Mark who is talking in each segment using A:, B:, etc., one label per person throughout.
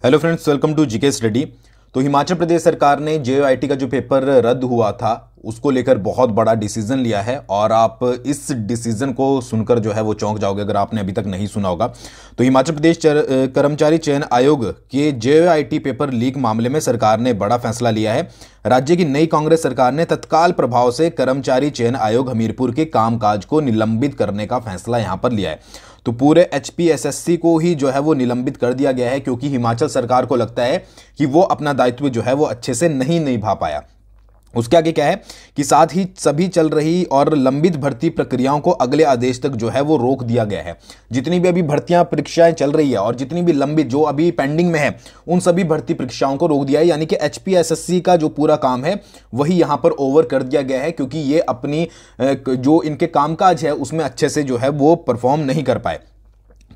A: Hello friends, welcome to GK study. तो हिमाचल प्रदेश सरकार ने जेओआईटी का जो पेपर रद्द हुआ था उसको लेकर बहुत बड़ा डिसीजन लिया है और आप इस डिसीजन को सुनकर जो है वो चौंक जाओगे अगर आपने अभी तक नहीं सुना होगा। तो हिमाचल प्रदेश कर्मचारी चयन आयोग के जेओआईटी पेपर लीक मामले में सरकार ने बड़ा फैसला लिया है। राज्य की नई कांग्रेस सरकार ने तत्काल प्रभाव से कर्मचारी चयन आयोग हमीरपुर के कामकाज को निलंबित करने का फैसला यहां पर लिया है। तो पूरे एचपीएसएससी को ही जो है वो निलंबित कर दिया गया है क्योंकि हिमाचल सरकार को लगता है कि वो अपना दायित्व जो है वो अच्छे से नहीं निभा पाया। उसके आगे क्या है कि साथ ही सभी चल रही और लंबित भर्ती प्रक्रियाओं को अगले आदेश तक जो है वो रोक दिया गया है। जितनी भी अभी भर्तियां परीक्षाएं चल रही है और जितनी भी लंबित जो अभी पेंडिंग में है उन सभी भर्ती परीक्षाओं को रोक दिया है। यानी कि एचपीएसएससी का जो पूरा काम है वही यहां पर ओवर कर दिया गया है क्योंकि ये अपनी जो इनके कामकाज है उसमें अच्छे से जो है वो परफॉर्म नहीं कर पाए।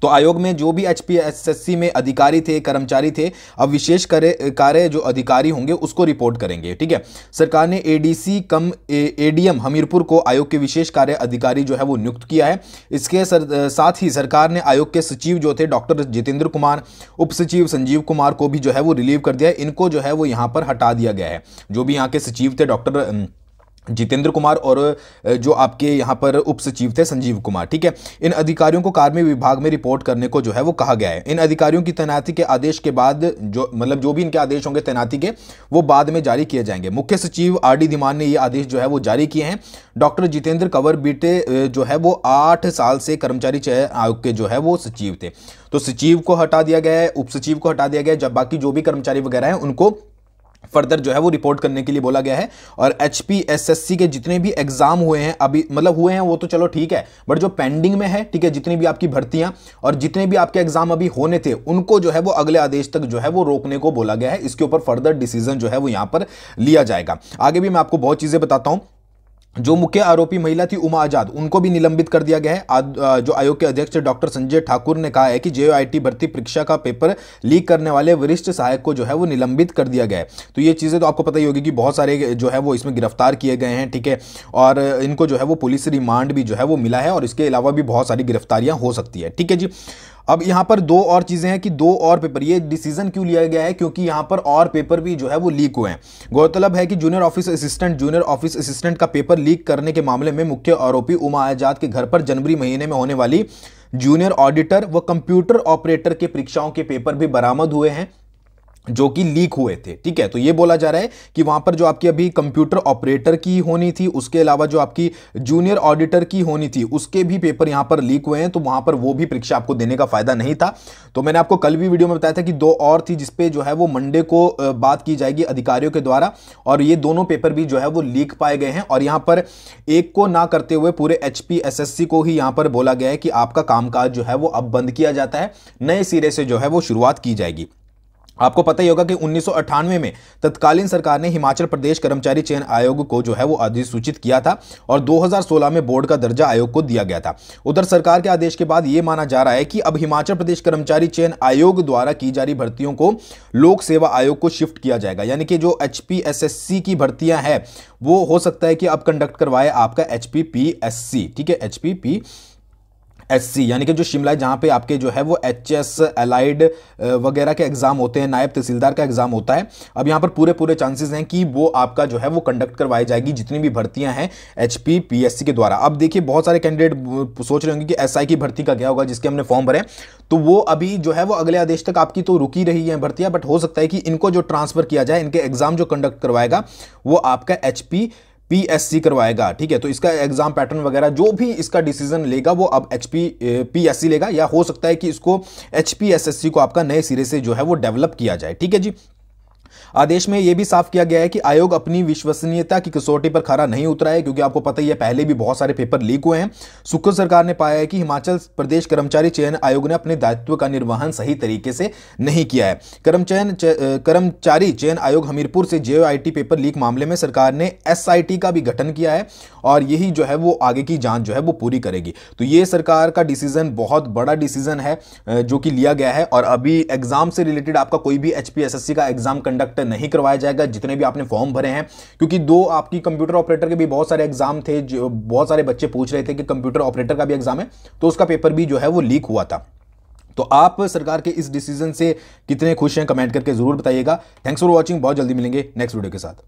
A: तो आयोग में जो भी एचपीएसएससी में अधिकारी थे, कर्मचारी थे, अब विशेष कार्य जो अधिकारी होंगे उसको रिपोर्ट करेंगे। ठीक है, सरकार ने एडीसी कम एडीएम हमीरपुर को आयोग के विशेष कार्य अधिकारी जो है वो नियुक्त किया है। इसके साथ ही सरकार ने आयोग के सचिव जो थे डॉक्टर जितेंद्र कुमार, उप सचिव संजीव कुमार को भी जो है वो रिलीव कर दिया है। इनको जो है वो यहाँ पर हटा दिया गया है। जो भी यहाँ के सचिव थे डॉक्टर जितेंद्र कुमार और जो आपके यहाँ पर उप सचिव थे संजीव कुमार। ठीक है, इन अधिकारियों को कार्मिक विभाग में रिपोर्ट करने को जो है वो कहा गया है। इन अधिकारियों की तैनाती के आदेश के बाद जो भी इनके आदेश होंगे तैनाती के वो बाद में जारी किए जाएंगे। मुख्य सचिव आरडी धीमान ने ये आदेश जो है वो जारी किए हैं। डॉक्टर जितेंद्र कंवर बीते जो है वो 8 साल से कर्मचारी चयन आयोग के जो है वो सचिव थे। तो सचिव को हटा दिया गया है, उप सचिव को हटा दिया गया है, जब बाकी जो भी कर्मचारी वगैरह हैं उनको फर्दर जो है वो रिपोर्ट करने के लिए बोला गया है। और एचपीएसएससी के जितने भी एग्जाम हुए हैं अभी हुए हैं वो तो चलो ठीक है, बट जो पेंडिंग में है, ठीक है, जितनी भी आपकी भर्तियां और जितने भी आपके एग्जाम अभी होने थे उनको जो है वो अगले आदेश तक जो है वो रोकने को बोला गया है। इसके ऊपर फर्दर डिसीजन जो है वो यहां पर लिया जाएगा। आगे भी मैं आपको बहुत चीजें बताता हूं। जो मुख्य आरोपी महिला थी उमा आजाद, उनको भी निलंबित कर दिया गया है। जो आयोग के अध्यक्ष डॉक्टर संजय ठाकुर ने कहा है कि जेओआईटी भर्ती परीक्षा का पेपर लीक करने वाले वरिष्ठ सहायक को जो है वो निलंबित कर दिया गया है। तो ये चीजें तो आपको पता ही होगी कि बहुत सारे जो है वो इसमें गिरफ्तार किए गए हैं। ठीक है, और इनको जो है वो पुलिस रिमांड भी जो है वो मिला है और इसके अलावा भी बहुत सारी गिरफ्तारियां हो सकती है। ठीक है जी, अब यहां पर दो और चीजें हैं कि 2 और पेपर, ये डिसीजन क्यों लिया गया है क्योंकि यहां पर और पेपर भी जो है वो लीक हुए हैं। गौरतलब है कि जूनियर ऑफिस असिस्टेंट का पेपर लीक करने के मामले में मुख्य आरोपी उमा आजाद के घर पर जनवरी महीने में होने वाली जूनियर ऑडिटर व कंप्यूटर ऑपरेटर के परीक्षाओं के पेपर भी बरामद हुए हैं जो कि लीक हुए थे। ठीक है, तो ये बोला जा रहा है कि वहां पर जो आपकी अभी कंप्यूटर ऑपरेटर की होनी थी, उसके अलावा जो आपकी जूनियर ऑडिटर की होनी थी उसके भी पेपर यहां पर लीक हुए हैं। तो वहां पर वो भी परीक्षा आपको देने का फायदा नहीं था। तो मैंने आपको कल भी वीडियो में बताया था कि 2 और थी जिसपे जो है वो मंडे को बात की जाएगी अधिकारियों के द्वारा, और ये दोनों पेपर भी जो है वो लीक पाए गए हैं। और यहां पर एक को ना करते हुए पूरे एचपीएसएससी को ही यहां पर बोला गया है कि आपका कामकाज जो है वो अब बंद किया जाता है, नए सिरे से जो है वो शुरुआत की जाएगी। आपको पता ही होगा कि 1998 में तत्कालीन सरकार ने हिमाचल प्रदेश कर्मचारी चयन आयोग को जो है वो अधिसूचित किया था और 2016 में बोर्ड का दर्जा आयोग को दिया गया था। उधर सरकार के आदेश के बाद यह माना जा रहा है कि अब हिमाचल प्रदेश कर्मचारी चयन आयोग द्वारा की जा रही भर्तियों को लोक सेवा आयोग को शिफ्ट किया जाएगा। यानी कि जो एचपीएसएससी की भर्तियां हैं वो हो सकता है कि अब कंडक्ट करवाए आपका एचपीपीएससी। ठीक है, एचपीपीएससी यानी कि जो शिमला है जहां पे आपके जो है वो एचएस एलाइड वगैरह के एग्जाम होते हैं, नायब तहसीलदार का एग्जाम होता है। अब यहां पर पूरे चांसेस हैं कि वो आपका जो है वो कंडक्ट करवाई जाएगी जितनी भी भर्तियां हैं एचपीपीएससी के द्वारा। अब देखिए बहुत सारे कैंडिडेट सोच रहे होंगे कि एसआई की भर्ती का क्या होगा जिसके हमने फॉर्म भरे, तो वो अभी जो है वो अगले आदेश तक आपकी तो रुकी रही है भर्तियां, बट हो सकता है कि इनको जो ट्रांसफर किया जाए, इनके एग्जाम जो कंडक्ट करवाएगा वो आपका एचपीपीएससी करवाएगा। ठीक है, तो इसका एग्जाम पैटर्न वगैरह जो भी इसका डिसीजन लेगा वो अब एचपीपीएससी लेगा, या हो सकता है कि इसको एचपीएसएससी को आपका नए सिरे से जो है वो डेवलप किया जाए। ठीक है जी, आदेश में यह भी साफ किया गया है कि आयोग अपनी विश्वसनीयता की कसौटी पर खरा नहीं उतरा है क्योंकि आपको पता ही है पहले भी बहुत सारे पेपर लीक हुए हैं। सुखद सरकार ने पाया है कि हिमाचल प्रदेश कर्मचारी चयन आयोग ने अपने दायित्व का निर्वहन सही तरीके से नहीं किया है। कर्मचारी चयन आयोग हमीरपुर से जेओआईटी पेपर लीक मामले में सरकार ने एसआईटी का भी गठन किया है और यही जो है वो आगे की जांच जो है वो पूरी करेगी। तो ये सरकार का डिसीजन बहुत बड़ा डिसीजन है जो कि लिया गया है। और अभी एग्जाम से रिलेटेड आपका कोई भी एचपीएसएससी का एग्जाम कंडक्ट नहीं करवाया जाएगा जितने भी आपने फॉर्म भरे हैं, क्योंकि 2 आपकी कंप्यूटर ऑपरेटर के भी बहुत सारे एग्जाम थे, जो बहुत सारे बच्चे पूछ रहे थे कि कंप्यूटर ऑपरेटर का भी एग्जाम है, तो उसका पेपर भी जो है वो लीक हुआ था। तो आप सरकार के इस डिसीजन से कितने खुश हैं, कमेंट करके जरूर बताइएगा। थैंक्स फॉर वॉचिंग, बहुत जल्दी मिलेंगे नेक्स्ट वीडियो के साथ।